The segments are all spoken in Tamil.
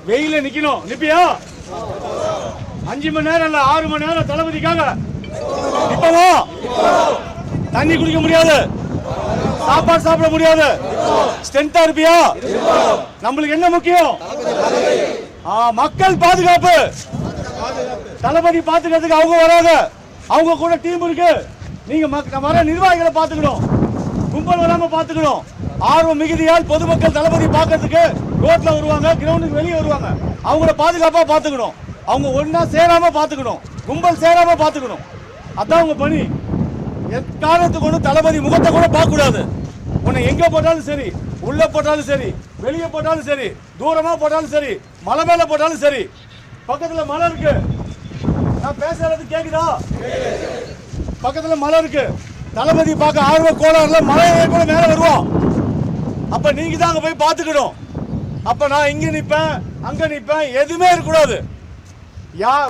வெயில நிக்கணும். நிப்பியா? 5 மணி நேரம் இல்ல 6 மணி நேரம் தளபதிக்காக நிப்பவா? தண்ணி குடிக்க முடியாது, சாப்பாடு சாப்பிட முடியாது, ஸ்ட்ரென்த்தா இருப்பியா? நம்மளுக்கு என்ன முக்கியம்? மக்கள் பாதுகாப்பு. தளபதி பாத்துக்கிறதுக்கு அவங்க வராங்க, அவங்க கூட டீம் இருக்கு. நீங்க வர நிர்வாகிகளை பாத்துக்கணும், கும்பல் வராம பாத்துக்கணும். ஆர்வம் மிகுதியால் பொதுமக்கள் தளபதி பார்க்கறதுக்கு ரோட்ல வருவாங்க, கிரவுண்டுக்கு வெளியே வருவாங்க. அவங்கள பாதுகாப்பா பாத்துக்கணும். அவங்க ஒன்னா சேராம பாத்துக்கணும், கும்பல் சேராம பாத்துக்கணும். அதான் உங்க பணி. எக்காரணத்துக்கு கொண்டு தளபதி முகத்தை கூட பார்க்க கூடாது. உன்னை எங்க போட்டாலும் சரி, உள்ள போட்டாலும் சரி, வெளியே போட்டாலும் சரி, தூரமா போட்டாலும் சரி, மலை மேல போட்டாலும் சரி. பக்கத்துல மலை இருக்கு, நான் பேசுறது கேக்குதா? பக்கத்துல மலை இருக்கு. தளபதி பார்க்க ஆர்வ கோளாறுல மலையை கூட மேல வருவோம். அப்ப நீங்க தான் அங்க போய் பாத்துக்கணும். அப்ப நான் இங்க நிப்பேன், அங்க நிப்பேன், எதுவுமே இருக்கக்கூடாது.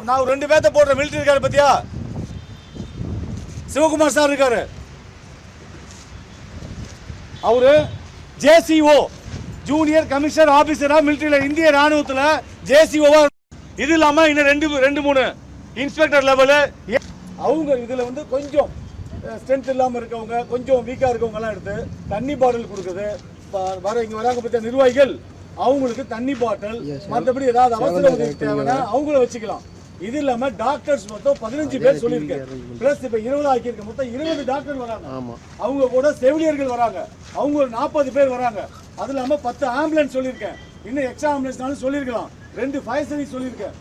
நான் 2 பேர்த்த போடுற மிலிட்டரி இருக்காரு பத்தியா? சிவகுமார் சார் இருக்காரு, அவரு ஜேசிஓ ஜூனியர் கமிஷனர் ஆபீசரா மிலிட்டரியில, இந்திய ராணுவத்துல ஜேசிஓவா. இது இல்லாம இன்னும் 2-3 இன்ஸ்பெக்டர் லெவலு. அவங்க இதுல வந்து கொஞ்சம் ஸ்ட்ரென்த் இல்லாம இருக்கவங்க, கொஞ்சம் வீக்கா இருக்கவங்க எல்லாம் எடுத்து தண்ணி பாட்டில் கொடுக்குது. இங்க வராங்க பத்திய நிர்வாகிகள், அவங்களுக்கு தண்ணி பாட்டில், மற்றபடி ஏதாவது அவசர உதவி தேவைன்னா அவங்கள வச்சுக்கலாம். இது இல்லாம டாக்டர்ஸ் மொத்தம் 15 பேர் சொல்லியிருக்கேன். பிளஸ் இப்ப 20 ஆக்கியிருக்க, மொத்தம் 20 டாக்டர் வராங்க. அவங்க கூட செவிலியர்கள் வராங்க, அவங்க ஒரு 40 பேர் வராங்க. அது இல்லாம 10 ஆம்புலன்ஸ் சொல்லியிருக்கேன். இன்னும் எக்ஸ்ட்ரா ஆம்புலன்ஸ்னாலும் சொல்லியிருக்கலாம். 2 ஃபயர் சர்வீஸ் சொல்லியிருக்கேன்.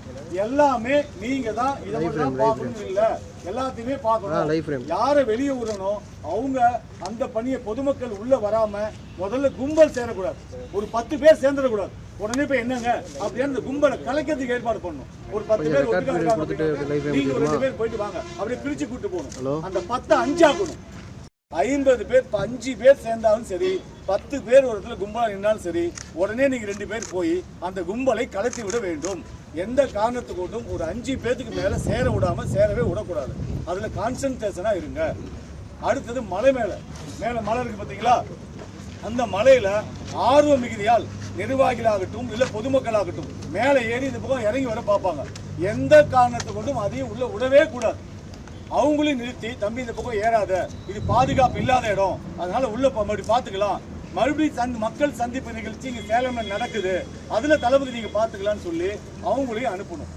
எல்லாமே நீங்க தான் இதை மட்டும் பார்க்கணும் இல்ல, எல்லாத்தையுமே பார்க்கணும். யாரை வெளியே விடணும், அவங்க அந்த பணியை பொதுமக்கள் உள்ள வராம முதல்ல கும்பல் சேரக்கூடாது. ஒரு 10 பேர் சேர்ந்துடக்கூடாது. உடனே போய் என்னங்க அப்படின்னு அந்த கும்பலை கலைக்கிறதுக்கு ஏற்பாடு பண்ணணும். ஒரு 10 பேர் நீங்க ஒரு 2 பேர் போயிட்டு வாங்க, அப்படியே பிரிச்சு கூட்டு போகணும். அந்த 10 5 ஆக்கணும். 50 பேர் 5 பேர் சேர்ந்தாலும் சரி, 10 பேர் ஒரு இடத்துல கும்பலா நின்றாலும் சரி, உடனே நீங்க 2 பேர் போய் அந்த கும்பலை கலத்தி விட வேண்டும். எந்த காரணத்துக்கு கொண்டும் ஒரு 5 பேருக்கு மேல சேர விடாம, சேரவே விடக்கூடாது. அதுல கான்சன்ட்ரேஷனா இருங்க. அடுத்தது மலை மேல மலை இருக்கு பாத்தீங்களா? அந்த மலையில ஆர்வ மிகுதியால் நிர்வாகிகளாகட்டும் இல்ல பொதுமக்களாகட்டும் மேல ஏறி இந்த பக்கம் இறங்கி வர பார்ப்பாங்க. எந்த காரணத்துக்கு கொண்டும் அதையும் உள்ள விடவே கூடாது. அவங்களையும் நிறுத்தி, தம்பி இந்த பக்கம் ஏறாத, இது பாதுகாப்பு இல்லாத இடம், அதனால உள்ள மறுபடியும் பாத்துக்கலாம், மறுபடியும் மக்கள் சந்திப்பு நிகழ்ச்சி இங்க சேலம்ல நடக்குது, அதுல தளபதி நீங்க பாத்துக்கலாம்னு சொல்லி அவங்களையும் அனுப்பணும்.